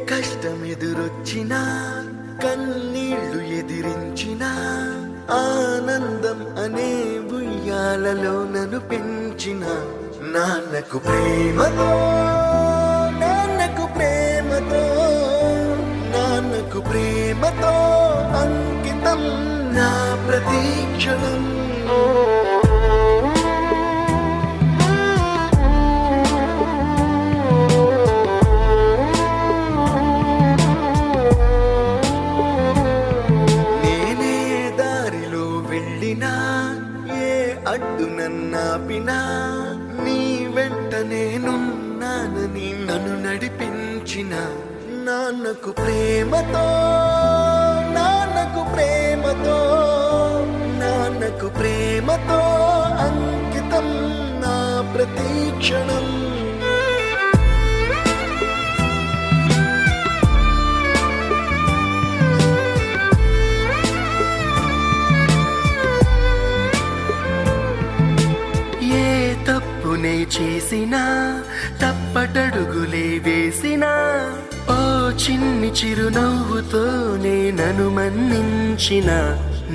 కష్టమెదురొచ్చినా కన్నీళ్లు ఎదిరించినా ఆనందం అనే ఉయ్యాలలో నన్ను పెంచిన నాన్నకు ప్రేమతో నాన్నకు ప్రేమతో నాన్నకు ప్రేమతో అంకితం నా ప్రతీక్షణం. నేనే దారిలో వెళ్ళినా ఏ అడ్డు నన్నాపినా నీ వెంట నేనున్నానని నన్ను నడిపించిన నాన్నకు ప్రేమతో నాన్నకు ప్రేమతో నాన్నకు ప్రేమతో అంకితం నా ప్రతీక్షణం. ఏ తప్పునే చేసినా తప్పటడుగులే వేసినా ఓ చిన్ని చిరునవ్వుతోనే నన్ను మన్నించిన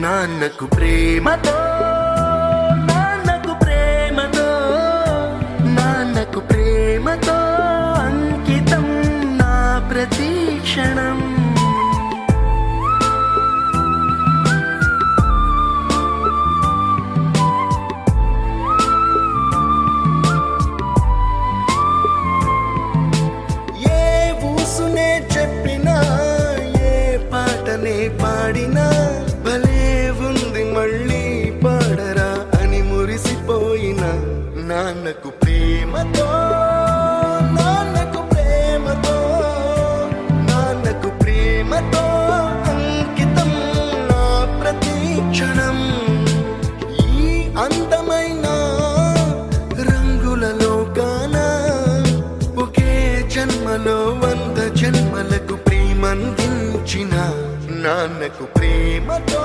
నాన్నకు ప్రేమతో నాన్నకు ప్రేమతో నాన్నకు ప్రేమతో అంకితం నా ప్రతీక్షణం. పాడినా భలే ఉంది మళ్ళీ పాడరా అని మురిసిపోయిన నాన్నకు ప్రేమతో నాన్నకు ప్రేమతో నాన్నకు ప్రేమతో అంకితం నా ప్రతీక్షణం. ఈ అందమైన రంగులలో కానా ఒకే జన్మలో 100 జన్మలకు ప్రేమందించిన నాన్నకు ప్రేమతో